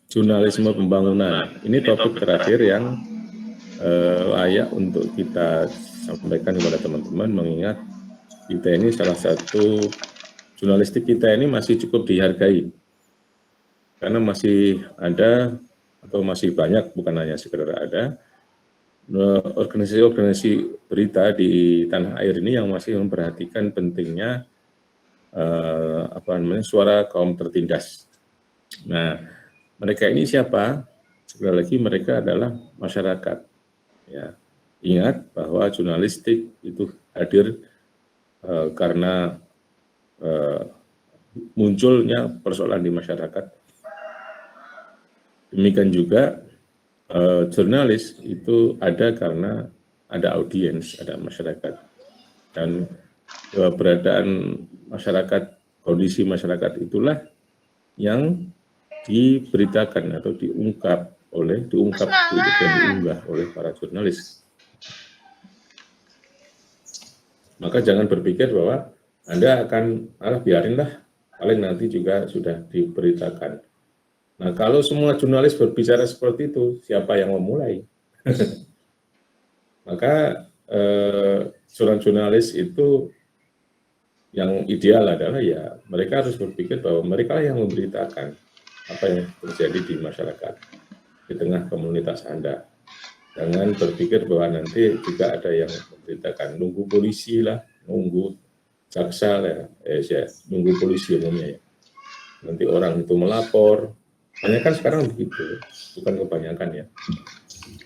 jurnalisme pembangunan. Ini topik terakhir yang layak untuk kita sampaikan kepada teman-teman, mengingat kita ini salah satu jurnalistik kita ini masih cukup dihargai, karena masih ada atau masih banyak, bukan hanya sekedar ada, organisasi-organisasi berita di tanah air ini yang masih memperhatikan pentingnya suara kaum tertindas. Nah, mereka ini siapa? Sekali lagi, mereka adalah masyarakat. Ya, ingat bahwa jurnalistik itu hadir karena munculnya persoalan di masyarakat. Demikian juga jurnalis itu ada karena ada audiens, ada masyarakat. Dan keberadaan masyarakat, kondisi masyarakat itulah yang diberitakan atau diungkap dan diunggah oleh para jurnalis. Maka jangan berpikir bahwa Anda akan biarinlah, paling nanti juga sudah diberitakan. Nah, kalau semua jurnalis berbicara seperti itu, siapa yang memulai? Maka seorang jurnalis itu yang ideal adalah ya mereka harus berpikir bahwa mereka yang memberitakan apa yang terjadi di masyarakat, di tengah komunitas Anda. Jangan berpikir bahwa nanti juga ada yang memberitakan, nunggu polisi lah, nunggu jaksa lah, nunggu polisi umumnya ya. Nanti orang itu melapor. Kebanyakan sekarang begitu, bukan kebanyakan ya.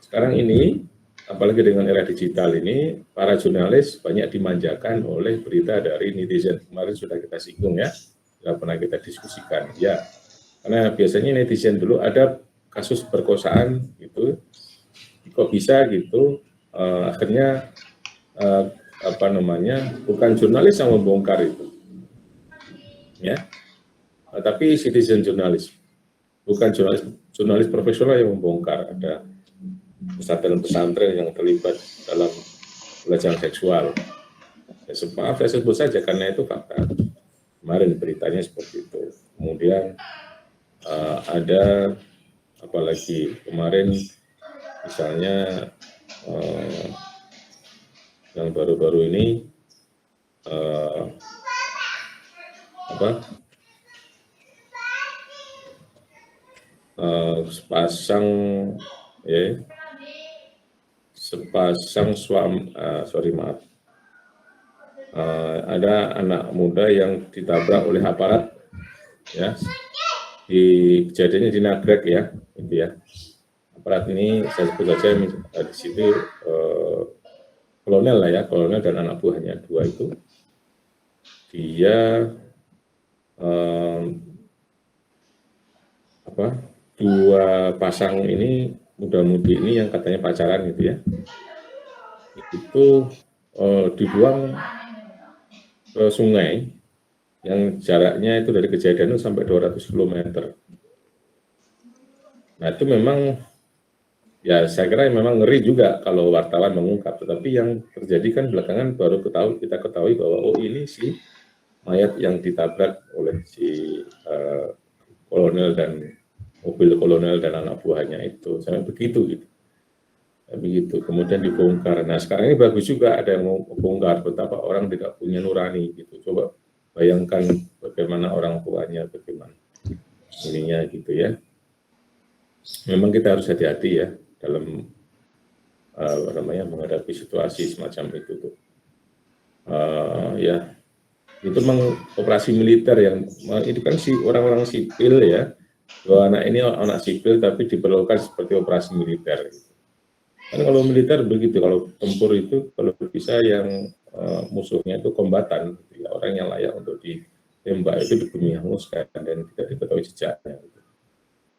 Sekarang ini, apalagi dengan era digital ini, para jurnalis banyak dimanjakan oleh berita dari netizen. Kemarin sudah kita singgung ya, sudah pernah kita diskusikan. Ya, karena biasanya netizen dulu ada kasus perkosaan gitu, kok bisa gitu, akhirnya bukan jurnalis yang membongkar itu, ya, tapi citizen jurnalis. Bukan jurnalis profesional yang membongkar. Ada pesantren yang terlibat dalam pelecehan seksual. Maaf, saya sebut saja karena itu fakta. Kemarin beritanya seperti itu. Kemudian ada apalagi kemarin misalnya yang baru-baru ini ada anak muda yang ditabrak oleh aparat, ya, di kejadiannya di Nagrek ya, gitu ya. Aparat ini saya sebut saja di situ kolonel lah ya, kolonel dan anak buahnya dua itu, dia dua pasang ini muda-mudi ini yang katanya pacaran gitu ya, itu dibuang ke sungai yang jaraknya itu dari kejadian itu sampai 200 km. Nah itu memang ya saya kira memang ngeri juga kalau wartawan mengungkap, tetapi yang terjadi kan belakangan baru kita ketahui bahwa oh ini si mayat yang ditabrak oleh si kolonel dan mobil kolonel dan anak buahnya itu, sampai begitu gitu. Begitu, kemudian dibongkar. Nah sekarang ini bagus juga ada yang mau bongkar, betapa orang tidak punya nurani gitu. Coba bayangkan bagaimana orang tuanya, bagaimana ininya gitu ya. Memang kita harus hati-hati ya dalam menghadapi situasi semacam itu tuh. Ya itu memang operasi militer yang itu kan si orang-orang sipil ya. Dua anak ini anak sipil tapi diperlakukan seperti operasi militer. Kan kalau militer begitu, kalau tempur itu kalau bisa yang musuhnya itu kombatan, gitu ya, orang yang layak untuk ditembak itu dibunuh hanguskan dan tidak diketahui jejaknya. Gitu.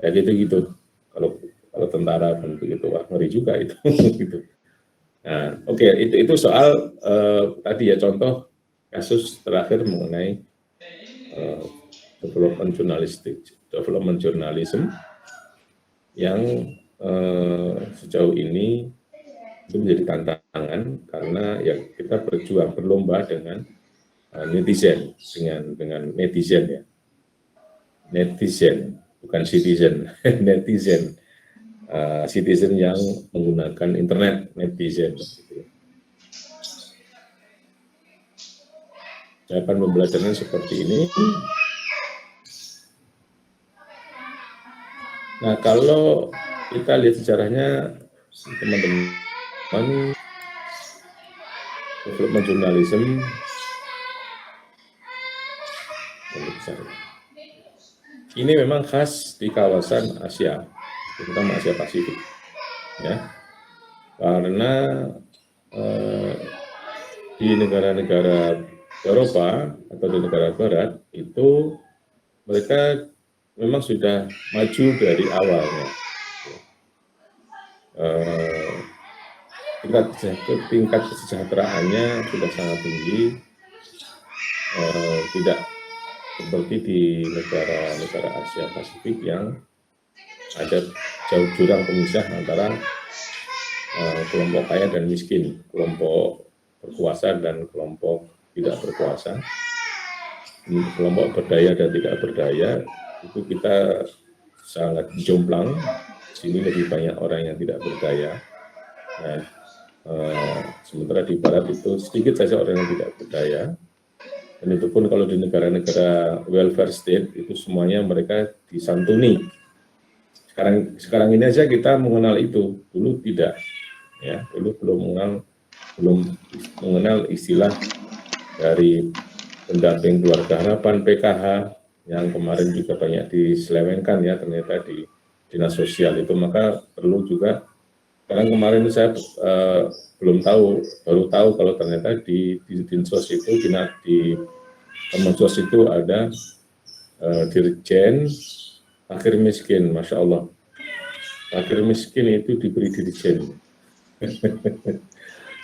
Ya gitu-gitu. Kalau tentara pun begitu, wah ngeri juga itu. Gitu. Nah, oke, itu soal tadi ya contoh kasus terakhir mengenai development journalism yang sejauh ini itu menjadi tantangan karena ya kita berlomba dengan netizen ya. netizen, bukan citizen, netizen, citizen yang menggunakan internet, netizen. Saya akan membelajarnya seperti ini. Nah, kalau kita lihat sejarahnya, teman-teman, development journalism ini memang khas di kawasan Asia, terutama Asia Pasifik, ya, karena di negara-negara Eropa atau di negara Barat itu mereka memang sudah maju dari awalnya. Tingkat kesejahteraannya sudah sangat tinggi, tidak seperti di negara-negara Asia Pasifik yang ada jauh jurang pemisah antara kelompok kaya dan miskin, kelompok berkuasa dan kelompok tidak berkuasa, kelompok berdaya dan tidak berdaya. Itu kita sangat jomplang. Sini lebih banyak orang yang tidak berdaya. Nah, sementara di Barat itu sedikit saja orang yang tidak berdaya. Dan itu pun kalau di negara-negara welfare state itu semuanya mereka disantuni. Sekarang ini aja kita mengenal itu, dulu tidak, ya, dulu belum mengenal istilah dari pendamping keluarga harapan PKH yang kemarin juga banyak diselewengkan, ya, ternyata di dinas sosial itu. Maka perlu juga, karena kemarin saya belum tahu, baru tahu kalau ternyata di Dinsos itu, di Kemensos itu ada dirjen fakir miskin. Masya Allah, fakir miskin itu diberi dirjen.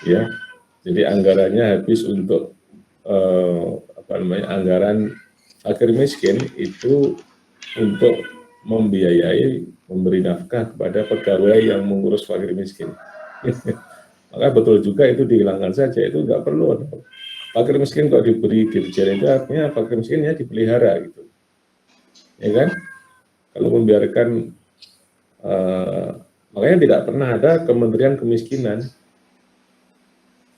Ya, jadi anggarannya habis untuk anggaran fakir miskin itu untuk membiayai, memberi nafkah kepada pegawai yang mengurus fakir miskin. Maka betul juga itu dihilangkan saja, itu nggak perlu. Fakir miskin kok diberi dirjen, itu artinya fakir miskinnya dipelihara gitu, ya kan? Kalau membiarkan, makanya tidak pernah ada Kementerian Kemiskinan,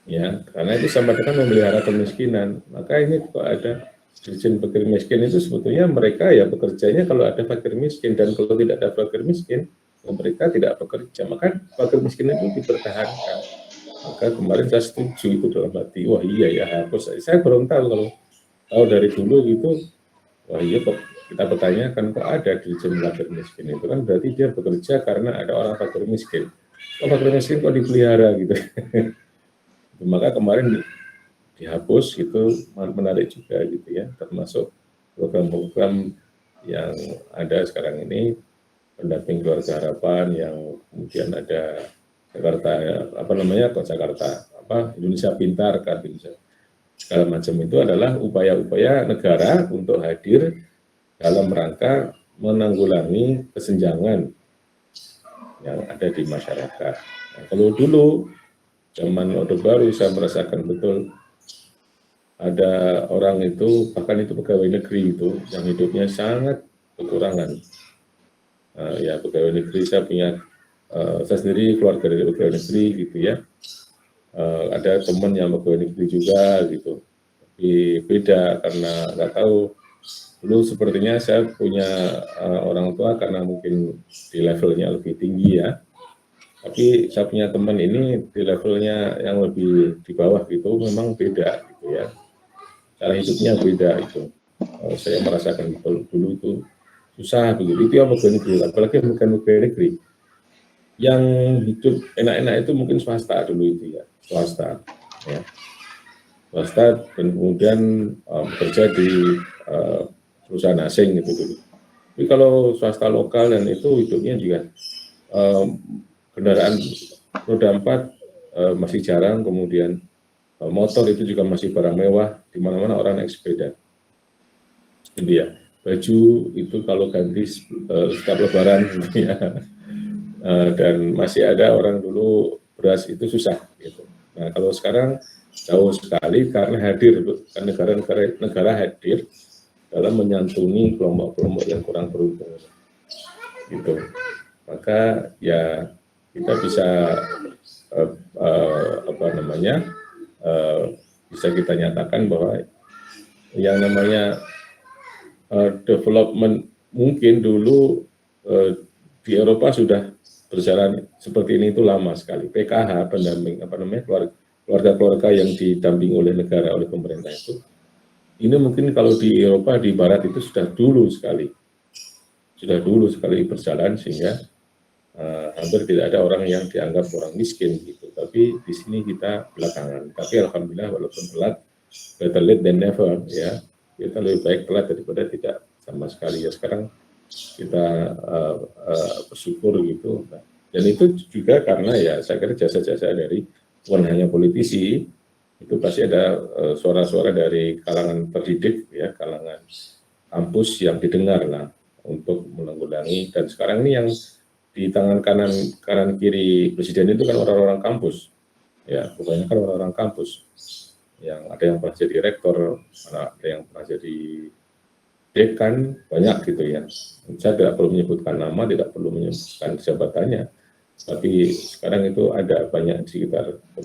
ya, karena itu sama dengan memelihara kemiskinan. Maka ini kok ada dirjen fakir miskin, itu sebetulnya mereka ya bekerjanya kalau ada fakir miskin, dan kalau tidak ada fakir miskin mereka tidak bekerja. Maka fakir miskin itu dipertahankan. Maka kemarin saya setuju itu dalam hati, wah iya ya, hapus. Saya belum tahu, kalau dari dulu gitu, wah iya kok kita bertanyakan kok ada dirjen fakir miskin, itu kan berarti dia bekerja karena ada orang fakir miskin. Kok fakir miskin kok dipelihara gitu. Maka kemarin dihapus, gitu, menarik juga gitu ya, termasuk program-program yang ada sekarang ini, pendamping keluarga harapan, yang kemudian ada Jakarta, Indonesia Pintar, Indonesia segala macam. Itu adalah upaya-upaya negara untuk hadir dalam rangka menanggulangi kesenjangan yang ada di masyarakat. Nah, kalau dulu zaman Orde Baru saya merasakan betul ada orang itu, bahkan itu pegawai negeri itu, yang hidupnya sangat kekurangan. Ya, pegawai negeri, saya sendiri keluarga dari pegawai negeri gitu ya. Ada teman yang pegawai negeri juga gitu, tapi beda karena nggak tahu. Dulu sepertinya saya punya orang tua karena mungkin di levelnya lebih tinggi ya, tapi saya punya teman ini di levelnya yang lebih di bawah gitu, memang beda gitu ya, cara hidupnya beda itu. Saya merasakan betul dulu itu susah begitu. Itu yang pegawai negeri, apalagi bukan pegawai negeri. Yang hidup enak-enak itu mungkin swasta dulu itu ya, swasta, ya, swasta, dan kemudian bekerja di perusahaan asing gitu dulu. Tapi kalau swasta lokal dan itu hidupnya juga kendaraan roda 4 masih jarang, kemudian motor itu juga masih barang mewah, di mana-mana orang naik sepeda. Gitu ya. Baju itu kalau ganti setiap lebaran gitu ya. Dan masih ada orang dulu beras itu susah gitu. Nah, kalau sekarang jauh sekali karena hadir, negara hadir dalam menyantuni kelompok-kelompok yang kurang beruntung, gitu. Maka ya kita bisa bisa kita nyatakan bahwa yang namanya development mungkin dulu di Eropa sudah berjalan seperti ini itu lama sekali. PKH, pendamping keluarga-keluarga yang didampingi oleh negara, oleh pemerintah itu, ini mungkin kalau di Eropa, di Barat itu sudah dulu sekali berjalan, sehingga hampir tidak ada orang yang dianggap orang miskin gitu. Tapi di sini kita belakangan. Tapi alhamdulillah walaupun telat, better late than never ya. Kita lebih baik telat daripada tidak sama sekali ya. Sekarang kita bersyukur gitu. Dan itu juga karena ya saya kira jasa-jasa dari bukan hanya politisi, itu pasti ada suara-suara dari kalangan terdidik ya, kalangan kampus yang didengar lah untuk menanggulangi. Dan sekarang ini yang di tangan kanan kiri presiden itu kan orang-orang kampus ya, kebanyakan orang-orang kampus yang ada yang pernah jadi rektor, ada yang pernah jadi dekan, banyak gitu ya. Saya tidak perlu menyebutkan nama, tidak perlu menyebutkan jabatannya, tapi sekarang itu ada banyak di sekitar